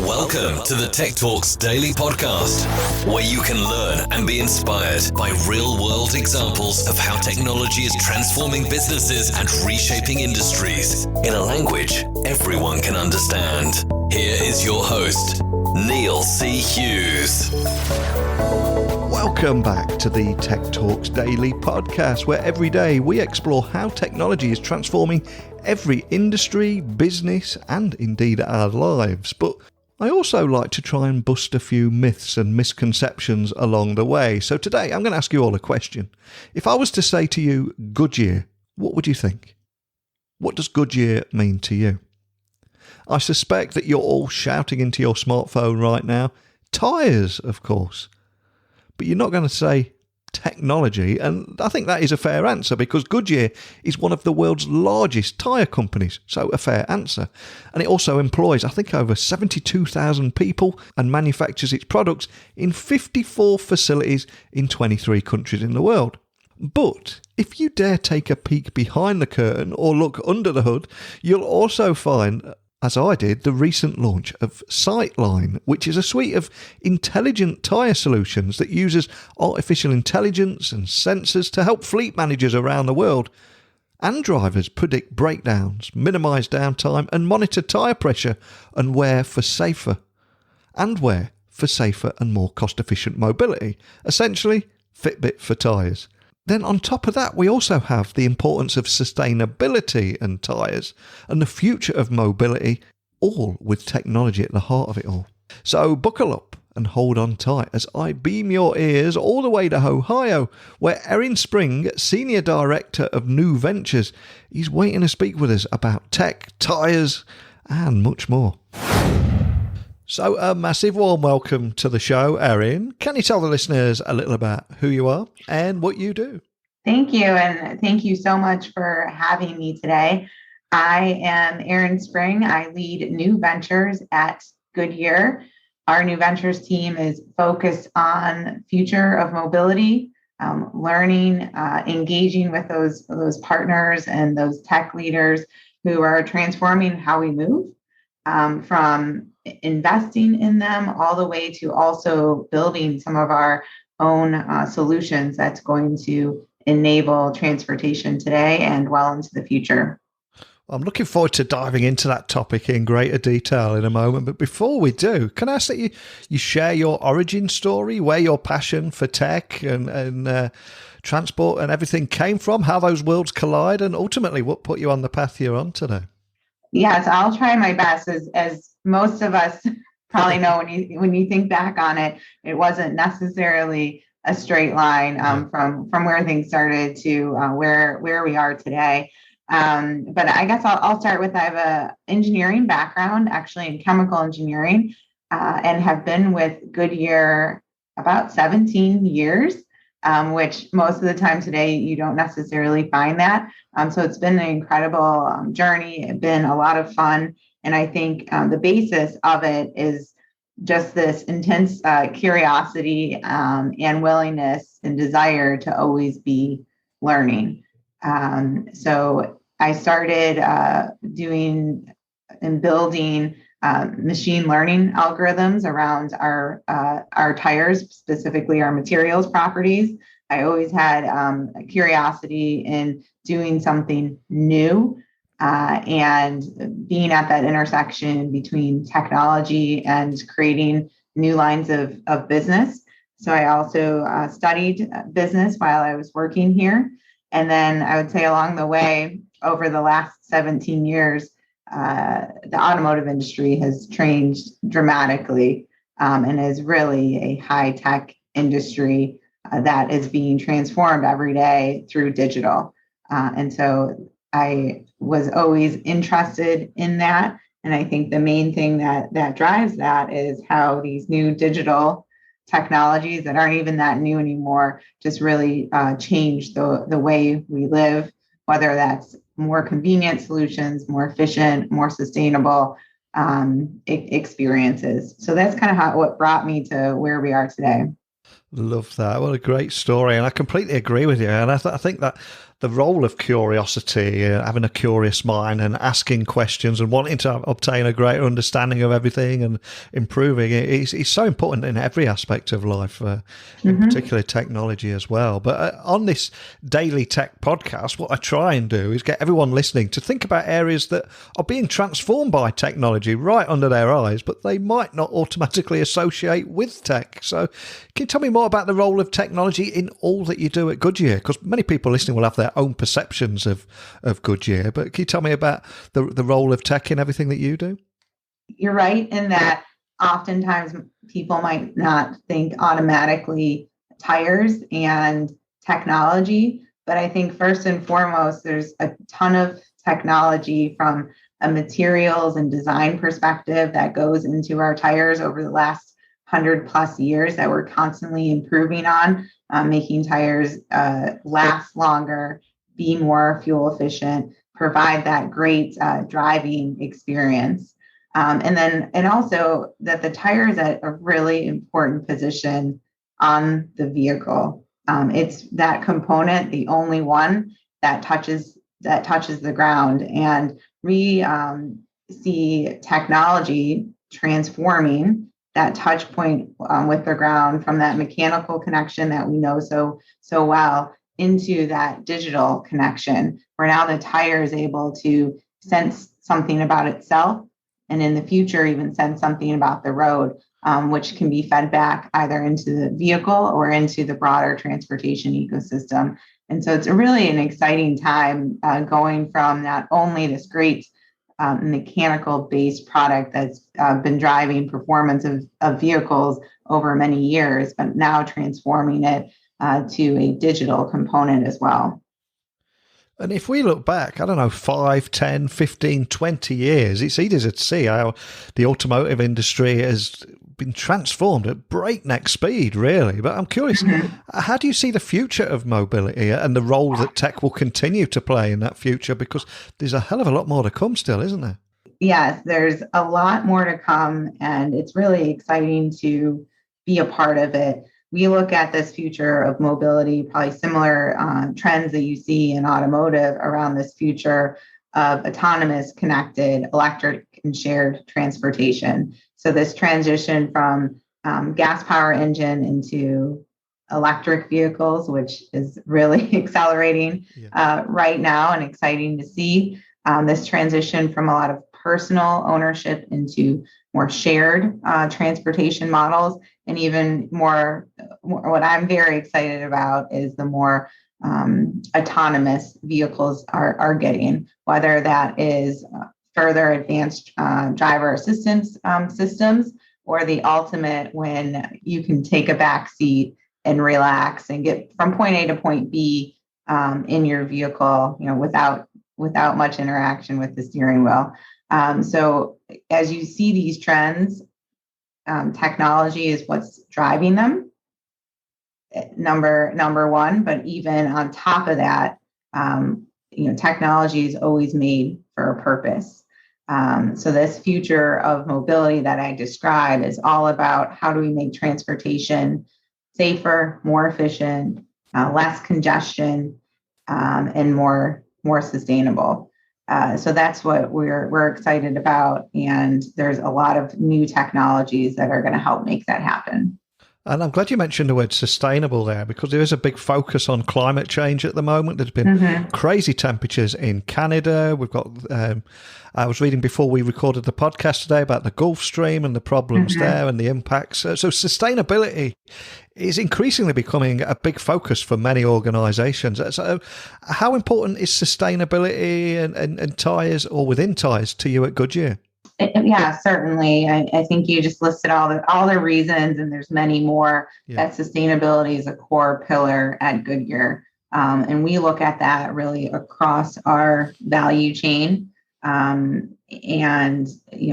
Welcome to the Tech Talks Daily Podcast, where you can learn and be inspired by real-world examples of how technology is transforming businesses and reshaping industries in a language everyone can understand. Here is your host, Neil C. Hughes. Welcome back to the Tech Talks Daily Podcast, where every day we explore how technology is transforming every industry, business, and indeed our lives. But I also like to try and bust a few myths and misconceptions along the way. So today I'm going to ask you all a question. If I was to say to you, Goodyear, what would you think? What does Goodyear mean to you? I suspect that you're all shouting into your smartphone right now, tyres, of course. But you're not going to say technology, and I think that is a fair answer because Goodyear is one of the world's largest tyre companies, so a fair answer. And it also employs, I think, over 72,000 people and manufactures its products in 54 facilities in 23 countries in the world. But if you dare take a peek behind the curtain or look under the hood, you'll also find, as I did, the recent launch of Siteline, which is a suite of intelligent tyre solutions that uses artificial intelligence and sensors to help fleet managers around the world and drivers predict breakdowns, minimise downtime and monitor tyre pressure and wear for safer and more cost-efficient mobility. Essentially, Fitbit for tyres. Then on top of that, we also have the importance of sustainability and tyres and the future of mobility, all with technology at the heart of it all. So buckle up and hold on tight as I beam your ears all the way to Ohio, where Erin Spring, Senior Director of New Ventures, is waiting to speak with us about tech, tyres and much more. So a massive warm welcome to the show, Erin. Can you tell the listeners a little about who you are and what you do? Thank you. And thank you so much for having me today. I am Erin Spring. I lead New Ventures at Goodyear. Our New Ventures team is focused on future of mobility, learning, engaging with those partners and those tech leaders who are transforming how we move, from investing in them all the way to also building some of our own solutions that's going to enable transportation today and well into the future. I'm looking forward to diving into that topic in greater detail in a moment. But before we do, can I ask that you share your origin story, where your passion for tech and transport and everything came from, how those worlds collide, and ultimately what put you on the path you're on today? Yes, I'll try my best. As most of us probably know, when you think back on it, it wasn't necessarily a straight line from where things started to where we are today. But I guess I'll start with, I have a engineering background, actually in chemical engineering, and have been with Goodyear about 17 years, which most of the time today you don't necessarily find that. So it's been an incredible journey. It's been a lot of fun. And I think the basis of it is just this intense curiosity and willingness and desire to always be learning. So I started doing and building machine learning algorithms around our tires, specifically our materials properties. I always had a curiosity in doing something new and being at that intersection between technology and creating new lines of business. So I also studied business while I was working here. And then I would say along the way, over the last 17 years, the automotive industry has changed dramatically and is really a high-tech industry that is being transformed every day through digital. And so I was always interested in that. And I think the main thing that drives that is how these new digital technologies that aren't even that new anymore just really change the way we live, whether that's more convenient solutions, more efficient, more sustainable experiences. So that's kind of what brought me to where we are today. Love that. What a great story. And I completely agree with you. And I think that the role of curiosity, having a curious mind and asking questions and wanting to obtain a greater understanding of everything and improving it is so important in every aspect of life, in particular technology as well. But on this Daily Tech podcast, what I try and do is get everyone listening to think about areas that are being transformed by technology right under their eyes, but they might not automatically associate with tech. So can you tell me more about the role of technology in all that you do at Goodyear? Because many people listening will have their own perceptions of Goodyear, but can you tell me about the role of tech in everything that you do? You're right in that oftentimes people might not think automatically tires and technology, but I think first and foremost, there's a ton of technology from a materials and design perspective that goes into our tires over the last 100 plus years that we're constantly improving on, making tires last longer, be more fuel efficient, provide that great driving experience. And also that the tire is at a really important position on the vehicle. It's that component, the only one that touches the ground. And we see technology transforming that touch point with the ground from that mechanical connection that we know so well into that digital connection, where now the tire is able to sense something about itself, and in the future even sense something about the road, which can be fed back either into the vehicle or into the broader transportation ecosystem. And so it's really an exciting time going from not only this great mechanical-based product that's been driving performance of vehicles over many years, but now transforming it to a digital component as well. And if we look back, I don't know, 5, 10, 15, 20 years, it's easy to see how the automotive industry has been transformed at breakneck speed, really. But I'm curious, how do you see the future of mobility and the role that tech will continue to play in that future? Because there's a hell of a lot more to come still, isn't there? Yes, there's a lot more to come, and it's really exciting to be a part of it. We look at this future of mobility, probably similar trends that you see in automotive around this future of autonomous, connected, electric, and shared transportation. So this transition from gas power engine into electric vehicles, which is really accelerating right now and exciting to see. This transition from a lot of personal ownership into more shared transportation models, and even more, what I'm very excited about is the more autonomous vehicles are getting, whether that is further advanced driver assistance systems, or the ultimate when you can take a back seat and relax and get from point A to point B in your vehicle, without much interaction with the steering wheel. So as you see these trends, technology is what's driving them, number one. But even on top of that, technology is always made for a purpose. So this future of mobility that I describe is all about how do we make transportation safer, more efficient, less congestion, and more sustainable. So that's what we're excited about, and there's a lot of new technologies that are going to help make that happen. And I'm glad you mentioned the word sustainable there, because there is a big focus on climate change at the moment. There's been crazy temperatures in Canada. We've got, I was reading before we recorded the podcast today about the Gulf Stream and the problems there and the impacts. So sustainability is increasingly becoming a big focus for many organisations. So how important is sustainability and tyres, or within tyres, to you at Goodyear? Yeah, certainly. I think you just listed all the reasons, and there's many more that sustainability is a core pillar at Goodyear. And we look at that really across our value chain. And,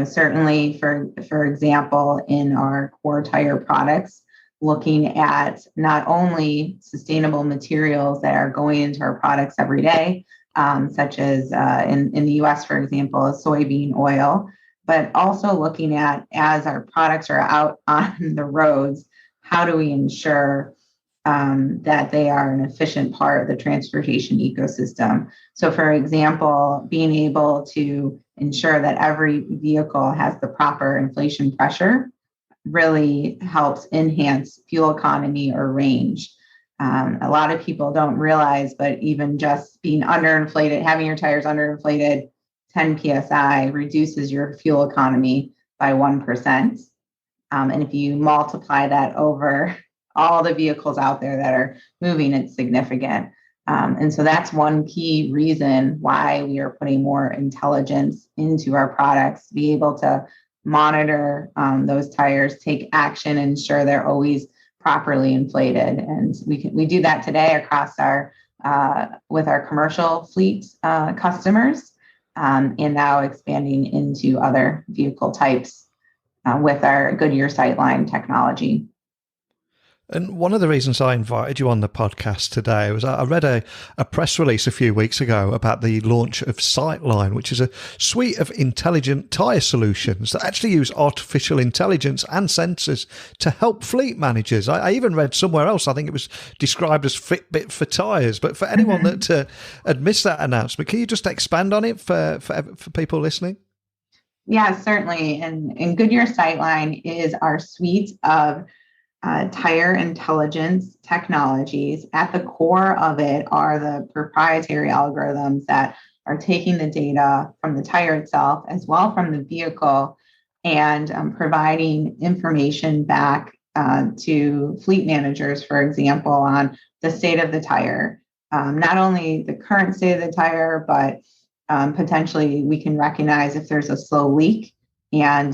certainly for example, in our core tire products, looking at not only sustainable materials that are going into our products every day, such as in the US, for example, soybean oil, but also looking at, as our products are out on the roads, how do we ensure that they are an efficient part of the transportation ecosystem. So, for example, being able to ensure that every vehicle has the proper inflation pressure really helps enhance fuel economy or range. A lot of people don't realize, but even just being underinflated, having your tires underinflated 10 psi reduces your fuel economy by 1%. And if you multiply that over all the vehicles out there that are moving, it's significant. And so that's one key reason why we are putting more intelligence into our products, to be able to monitor those tires, take action, and ensure they're always properly inflated. And we do that today across our with our commercial fleet customers, and now expanding into other vehicle types with our Goodyear SightLine technology. And one of the reasons I invited you on the podcast today was I read a press release a few weeks ago about the launch of Siteline, which is a suite of intelligent tyre solutions that actually use artificial intelligence and sensors to help fleet managers. I even read somewhere else, I think it was described as Fitbit for tyres. But for anyone that had missed that announcement, can you just expand on it for people listening? Yeah, certainly. And Goodyear SightLine is our suite of tire intelligence technologies. At the core of it are the proprietary algorithms that are taking the data from the tire itself as well from the vehicle and providing information back to fleet managers, for example, on the state of the tire. Not only the current state of the tire, but potentially we can recognize if there's a slow leak and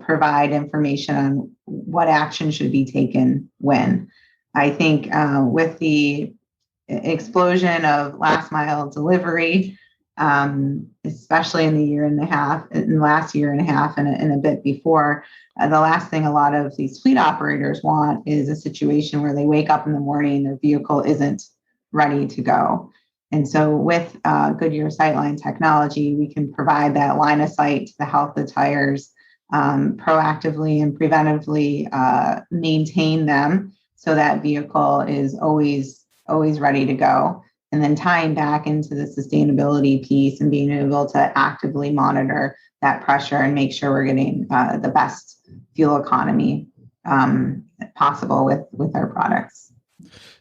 provide information on what action should be taken when. I think with the explosion of last mile delivery, especially in the last year and a half and a bit before, the last thing a lot of these fleet operators want is a situation where they wake up in the morning, their vehicle isn't ready to go. And so with Goodyear SightLine technology, we can provide that line of sight to the health of tires, proactively and preventively maintain them so that vehicle is always ready to go. And then tying back into the sustainability piece and being able to actively monitor that pressure and make sure we're getting the best fuel economy possible with our products.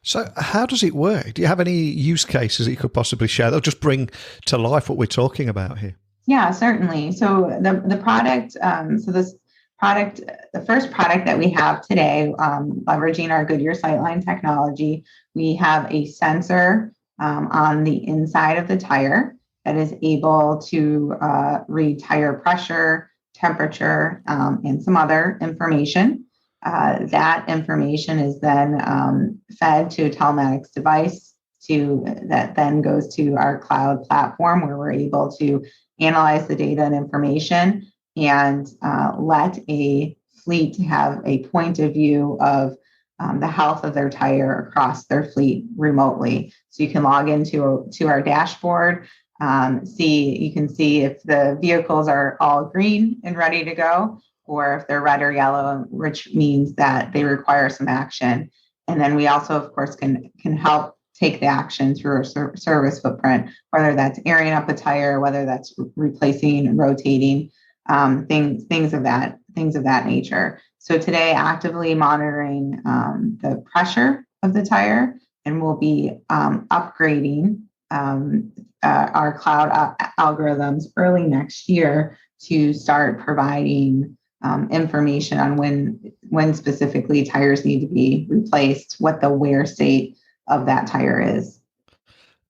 So how does it work? Do you have any use cases that you could possibly share that'll just bring to life what we're talking about here? Yeah, certainly. So the product, the first product that we have today, leveraging our Goodyear SightLine technology, we have a sensor on the inside of the tire that is able to read tire pressure, temperature, and some other information. That information is then fed to a telematics device that then goes to our cloud platform where we're able to analyze the data and information and let a fleet have a point of view of the health of their tire across their fleet remotely. So you can log into our dashboard, you can see if the vehicles are all green and ready to go, or if they're red or yellow, which means that they require some action. And then we also, of course, can help take the action through our service footprint, whether that's airing up a tire, whether that's replacing and rotating, things of that nature. So today, actively monitoring the pressure of the tire, and we'll be upgrading our cloud algorithms early next year to start providing information on when specifically tires need to be replaced, what the wear state of that tire is.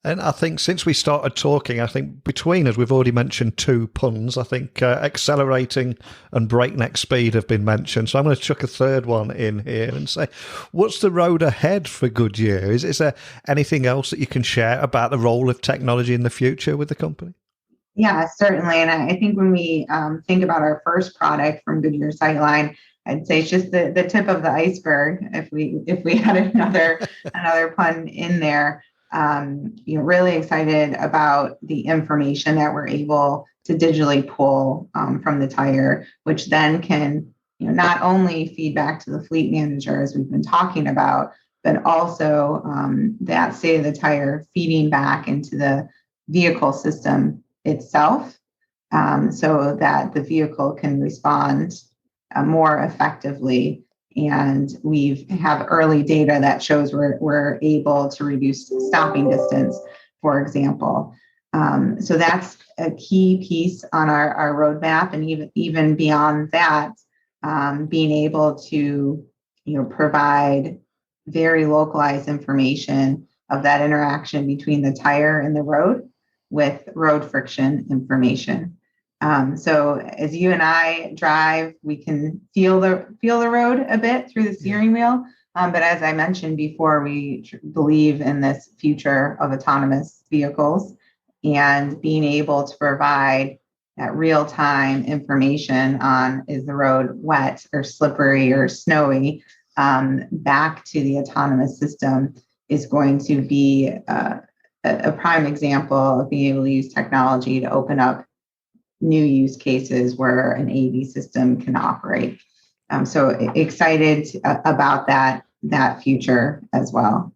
And I think since we started talking, I think between us, we've already mentioned two puns. I think accelerating and breakneck speed have been mentioned. So I'm going to chuck a third one in here and say, what's the road ahead for Goodyear? Is there anything else that you can share about the role of technology in the future with the company? Yeah, certainly. And I think when we think about our first product from Goodyear SightLine, I'd say it's just the tip of the iceberg. If we had another pun in there, really excited about the information that we're able to digitally pull from the tire, which then can not only feed back to the fleet manager as we've been talking about, but also that state of the tire feeding back into the vehicle system itself, so that the vehicle can respond more effectively. And we have early data that shows we're able to reduce stopping distance, for example. So that's a key piece on our roadmap, and even beyond that, being able to provide very localized information of that interaction between the tire and the road with road friction information. So as you and I drive, we can feel the road a bit through the steering wheel. But as I mentioned before, we believe in this future of autonomous vehicles, and being able to provide that real-time information on, is the road wet or slippery or snowy, back to the autonomous system is going to be a prime example of being able to use technology to open up new use cases where an AV system can operate. So excited about that future as well.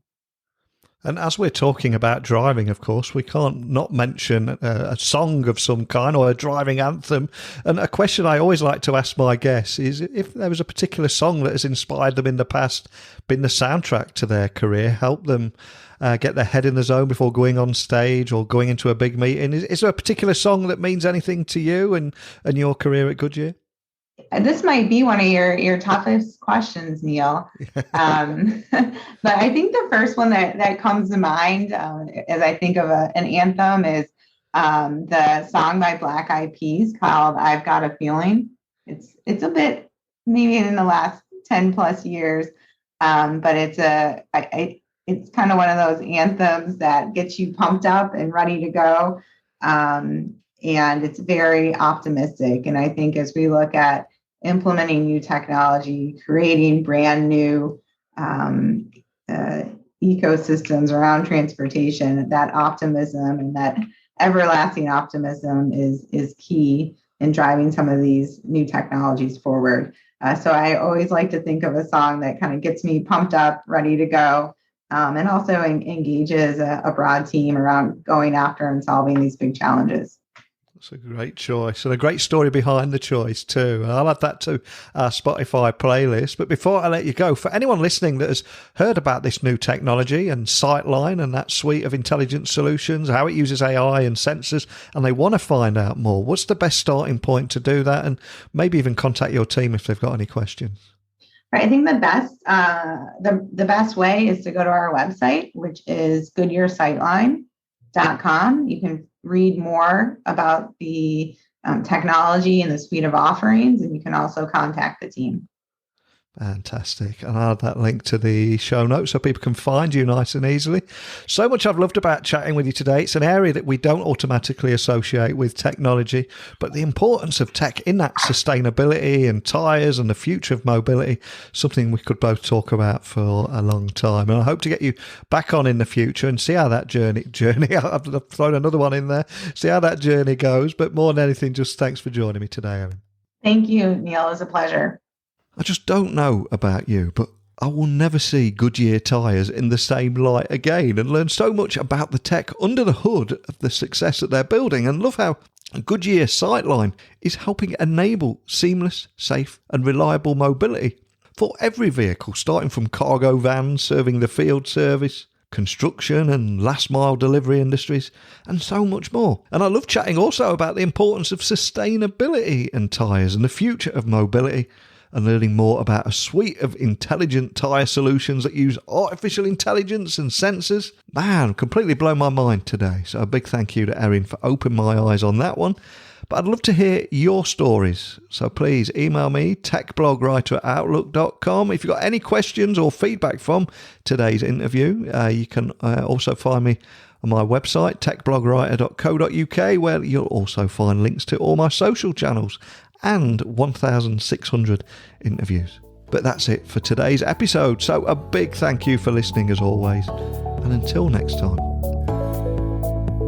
And as we're talking about driving, of course, we can't not mention a song of some kind or a driving anthem. And a question I always like to ask my guests is if there was a particular song that has inspired them in the past, been the soundtrack to their career, helped them get their head in the zone before going on stage or going into a big meeting. Is there a particular song that means anything to you and your career at Goodyear? This might be one of your toughest questions, Neil. But I think the first one that comes to mind as I think of an anthem is the song by Black Eyed Peas called "I've Got a Feeling." It's a bit maybe in the last 10 plus years, but it's kind of one of those anthems that gets you pumped up and ready to go. And it's very optimistic. And I think as we look at implementing new technology, creating brand new ecosystems around transportation, that optimism and that everlasting optimism is key in driving some of these new technologies forward. So I always like to think of a song that kind of gets me pumped up, ready to go, and also engages a broad team around going after and solving these big challenges. It's a great choice and a great story behind the choice too. I'll add that to our Spotify playlist. But before I let you go, for anyone listening that has heard about this new technology and SightLine and that suite of intelligent solutions, how it uses AI and sensors, and they want to find out more, what's the best starting point to do that? And maybe even contact your team if they've got any questions. Right. I think the best way is to go to our website, which is Goodyear SightLine.com. You can read more about the technology and the suite of offerings, and you can also contact the team. Fantastic. And I'll add that link to the show notes so people can find you nice and easily. So much I've loved about chatting with you today. It's an area that we don't automatically associate with technology, but the importance of tech in that sustainability and tyres and the future of mobility, something we could both talk about for a long time. And I hope to get you back on in the future and see how that journey, I've thrown another one in there, see how that journey goes. But more than anything, just thanks for joining me today, Erin. Thank you, Neil. It was a pleasure. I just don't know about you, but I will never see Goodyear tyres in the same light again, and learn so much about the tech under the hood of the success that they're building, and love how Goodyear SightLine is helping enable seamless, safe and reliable mobility for every vehicle, starting from cargo vans serving the field service, construction and last mile delivery industries, and so much more. And I love chatting also about the importance of sustainability and tyres and the future of mobility, and learning more about a suite of intelligent tyre solutions that use artificial intelligence and sensors. Man, completely blown my mind today. So a big thank you to Erin for opening my eyes on that one. But I'd love to hear your stories. So please email me, techblogwriter@outlook.com. If you've got any questions or feedback from today's interview, you can also find me on my website, techblogwriter.co.uk, where you'll also find links to all my social channels and 1,600 interviews. But that's it for today's episode. So a big thank you for listening as always. And until next time,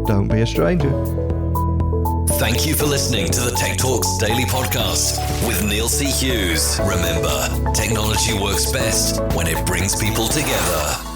don't be a stranger. Thank you for listening to the Tech Talks Daily Podcast with Neil C. Hughes. Remember, technology works best when it brings people together.